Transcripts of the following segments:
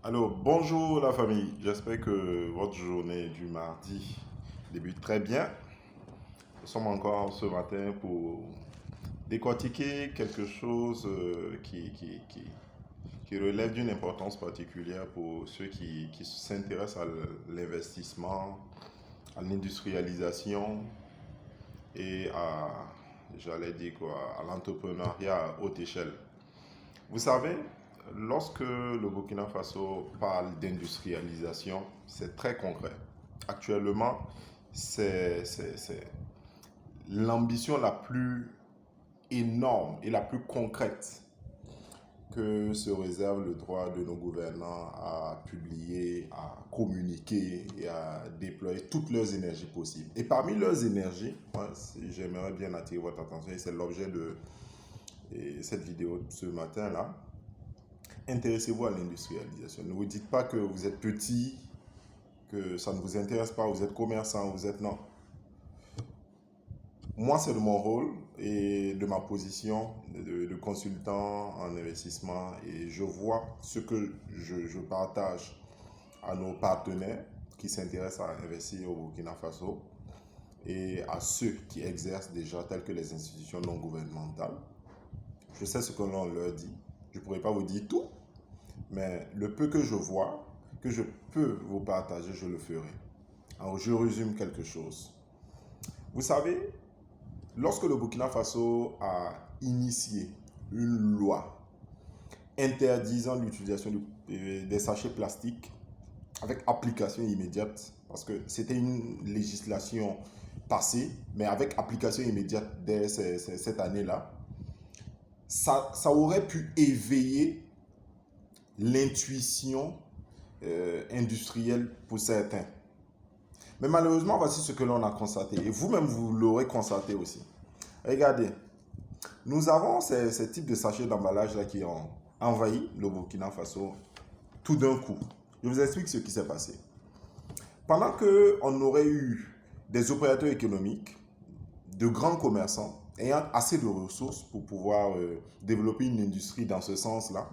Alors, bonjour la famille. J'espère que votre journée du mardi débute très bien. Nous sommes encore ce matin pour décortiquer quelque chose qui relève d'une importance particulière pour ceux qui s'intéressent à l'investissement, à l'industrialisation et j'allais dire quoi, à l'entrepreneuriat à haute échelle. Vous savez, lorsque le Burkina Faso parle d'industrialisation, c'est très concret. Actuellement, c'est l'ambition la plus énorme et la plus concrète que se réserve le droit de nos gouvernants à publier, à communiquer et à déployer toutes leurs énergies possibles. Et parmi leurs énergies, moi, j'aimerais bien attirer votre attention, et c'est l'objet de cette vidéo de ce matin-là. Intéressez-vous à l'industrialisation. Ne vous dites pas que vous êtes petit, que ça ne vous intéresse pas, vous êtes commerçant, vous êtes non. Moi, c'est de mon rôle et de ma position de consultant en investissement et je vois ce que je partage à nos partenaires qui s'intéressent à investir au Burkina Faso et à ceux qui exercent déjà, tels que les institutions non gouvernementales. Je sais ce que l'on leur dit. Je ne pourrais pas vous dire tout, mais le peu que je vois, que je peux vous partager, je le ferai. Alors, je résume quelque chose. Vous savez, lorsque le Burkina Faso a initié une loi interdisant l'utilisation des sachets plastiques avec application immédiate, parce que c'était une législation passée, mais avec application immédiate dès cette année-là, ça aurait pu éveiller l'intuition industrielle pour certains. Mais malheureusement, voici ce que l'on a constaté. Et vous-même, vous l'aurez constaté aussi. Regardez, nous avons ces types de sachets d'emballage-là qui ont envahi le Burkina Faso tout d'un coup. Je vous explique ce qui s'est passé. Pendant qu'on aurait eu des opérateurs économiques, de grands commerçants, ayant assez de ressources pour pouvoir développer une industrie dans ce sens-là,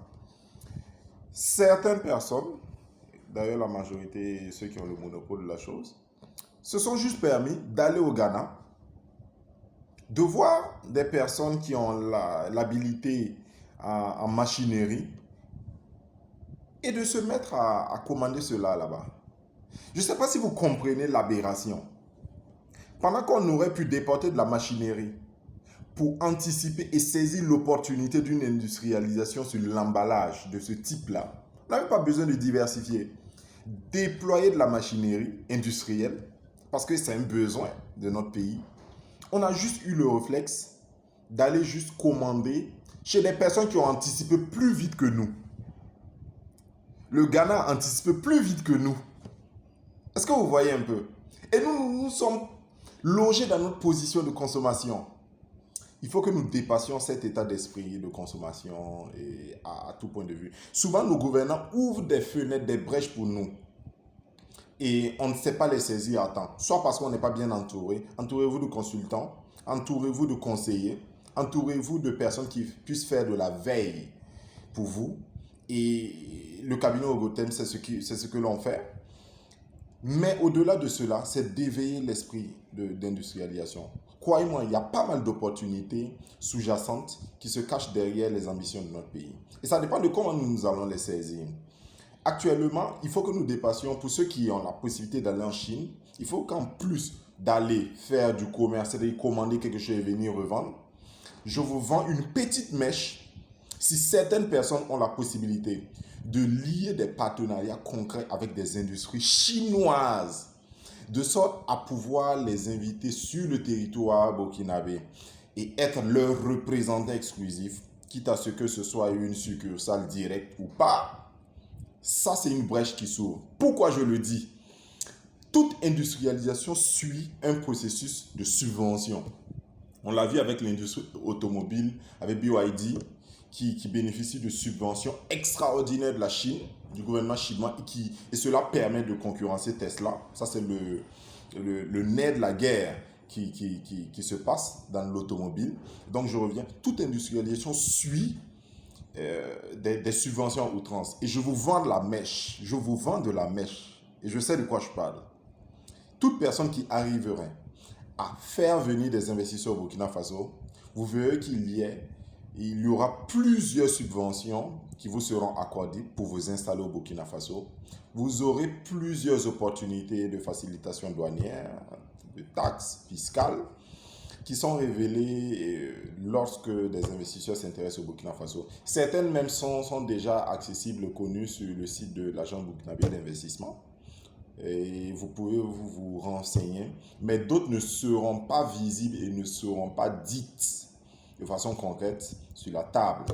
certaines personnes, d'ailleurs la majorité, ceux qui ont le monopole de la chose, se sont juste permis d'aller au Ghana, de voir des personnes qui ont l'habilité en machinerie et de se mettre à commander cela là-bas. Je ne sais pas si vous comprenez l'aberration. Pendant qu'on aurait pu déporter de la machinerie pour anticiper et saisir l'opportunité d'une industrialisation sur l'emballage de ce type-là, on n'avait pas besoin de diversifier. Déployer de la machinerie industrielle, parce que c'est un besoin de notre pays, on a juste eu le réflexe d'aller juste commander chez des personnes qui ont anticipé plus vite que nous. Le Ghana a anticipé plus vite que nous. Est-ce que vous voyez un peu? Et nous sommes logés dans notre position de consommation. Il faut que nous dépassions cet état d'esprit de consommation et à tout point de vue. Souvent, nos gouvernants ouvrent des fenêtres, des brèches pour nous. Et on ne sait pas les saisir à temps. Soit parce qu'on n'est pas bien entouré. Entourez-vous de consultants, entourez-vous de conseillers, entourez-vous de personnes qui puissent faire de la veille pour vous. Et le cabinet Ogoten, c'est ce que l'on fait. Mais au-delà de cela, c'est d'éveiller l'esprit d'industrialisation. Croyez-moi, il y a pas mal d'opportunités sous-jacentes qui se cachent derrière les ambitions de notre pays. Et ça dépend de comment nous allons les saisir. Actuellement, il faut que nous dépassions, pour ceux qui ont la possibilité d'aller en Chine, il faut qu'en plus d'aller faire du commerce, c'est-à-dire commander quelque chose et venir revendre, je vous vends une petite mèche si certaines personnes ont la possibilité de lier des partenariats concrets avec des industries chinoises, de sorte à pouvoir les inviter sur le territoire burkinabé et être leur représentant exclusif, quitte à ce que ce soit une succursale directe ou pas. Ça, c'est une brèche qui s'ouvre. Pourquoi je le dis? Toute industrialisation suit un processus de subvention. On l'a vu avec l'industrie automobile, avec BYD, qui bénéficie de subventions extraordinaires de la Chine, du gouvernement chinois, et cela permet de concurrencer Tesla. Ça, c'est le nerf de la guerre qui se passe dans l'automobile. Donc, je reviens. Toute industrialisation suit des subventions à outrance. Et je vous vends de la mèche. Je vous vends de la mèche. Et je sais de quoi je parle. Toute personne qui arriverait à faire venir des investisseurs au Burkina Faso, vous verrez il y aura plusieurs subventions qui vous seront accordées pour vous installer au Burkina Faso. Vous aurez plusieurs opportunités de facilitation douanière, de taxes fiscales, qui sont révélées lorsque des investisseurs s'intéressent au Burkina Faso. Certaines même sont déjà accessibles, connues sur le site de l'agence burkinabé d'investissement. Et vous pouvez vous renseigner, mais d'autres ne seront pas visibles et ne seront pas dites de façon concrète sur la table,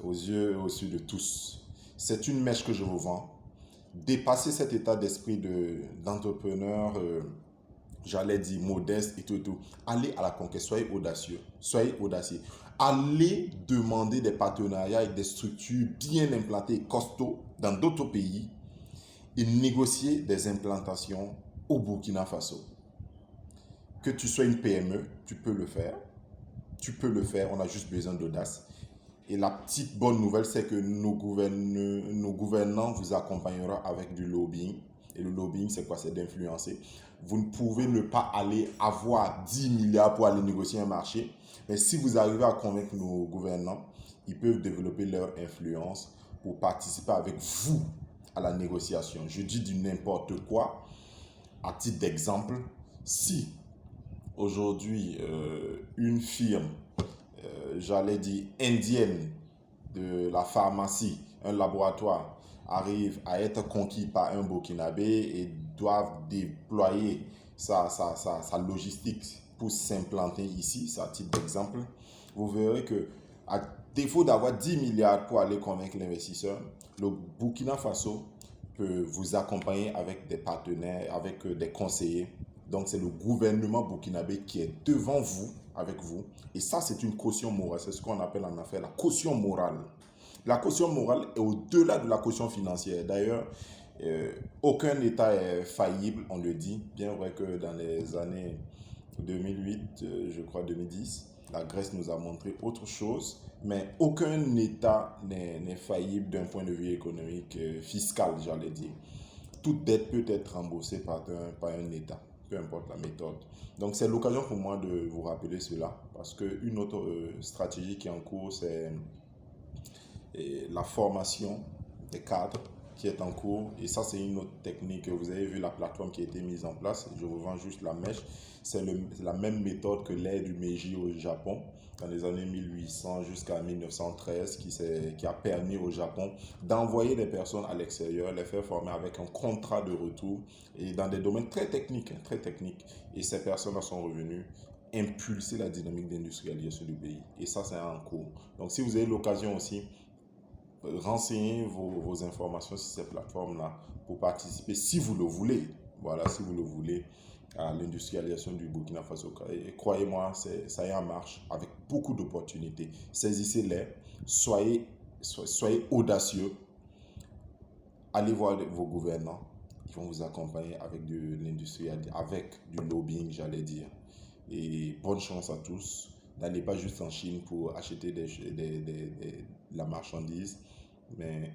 aux yeux de tous. C'est une mèche que je vous vends. Dépassez cet état d'esprit d'entrepreneur, j'allais dire modeste et tout. Allez à la conquête, soyez audacieux. Soyez audacieux. Allez demander des partenariats avec des structures bien implantées, costauds, dans d'autres pays, et négocier des implantations au Burkina Faso. Que tu sois une PME, tu peux le faire. Tu peux le faire, on a juste besoin d'audace. Et la petite bonne nouvelle, c'est que nos gouvernants vous accompagneront avec du lobbying. Et le lobbying, c'est quoi? C'est d'influencer. Vous ne pouvez ne pas aller avoir 10 milliards pour aller négocier un marché. Mais si vous arrivez à convaincre nos gouvernants, ils peuvent développer leur influence pour participer avec vous à la négociation. Je dis du n'importe quoi. À titre d'exemple, si aujourd'hui une firme, j'allais dire indienne, de la pharmacie, un laboratoire, arrive à être conquis par un Burkinabé et doivent déployer sa logistique pour s'implanter ici, c'est à titre d'exemple, vous verrez que à défaut d'avoir 10 milliards pour aller convaincre l'investisseur, le Burkina Faso peut vous accompagner avec des partenaires, avec des conseillers. Donc c'est le gouvernement burkinabé qui est devant vous, avec vous. Et ça, c'est une caution morale. C'est ce qu'on appelle en affaires la caution morale. La caution morale est au-delà de la caution financière. D'ailleurs, aucun État est faillible, on le dit. Bien vrai que dans les années 2008, je crois 2010, la Grèce nous a montré autre chose. Mais aucun État n'est faillible d'un point de vue économique, fiscal, j'allais dire. Toute dette peut être remboursée par un État, peu importe la méthode. Donc c'est l'occasion pour moi de vous rappeler cela, parce qu'une autre stratégie qui est en cours, c'est la formation des cadres qui est en cours. Et ça, c'est une autre technique. Vous avez vu la plateforme qui a été mise en place. Je vous vends juste la mèche. C'est la même méthode que l'ère du Meiji au Japon, dans les années 1800 jusqu'à 1913, qui a permis au Japon d'envoyer des personnes à l'extérieur, les faire former avec un contrat de retour, et dans des domaines très techniques, hein, très techniques. Et ces personnes-là sont revenues impulser la dynamique d'industrialisation du pays. Et ça, c'est en cours. Donc, si vous avez l'occasion aussi, renseignez vos informations sur ces plateformes-là pour participer, si vous le voulez, voilà, si vous le voulez, à l'industrialisation du Burkina Faso. Et croyez-moi, ça y est en marche avec beaucoup d'opportunités. Saisissez-les, soyez audacieux, allez voir vos gouvernants, ils vont vous accompagner avec de l'industrie, avec du lobbying, j'allais dire. Et bonne chance à tous. N'allez pas juste en Chine pour acheter de la marchandise, mais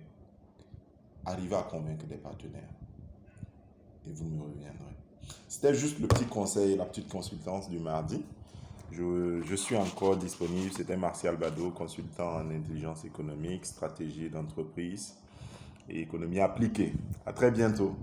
arrivez à convaincre des partenaires. Et vous me reviendrez. C'était juste le petit conseil, la petite consultance du mardi. Je suis encore disponible. C'était Martial Bado, consultant en intelligence économique, stratégie d'entreprise et économie appliquée. À très bientôt.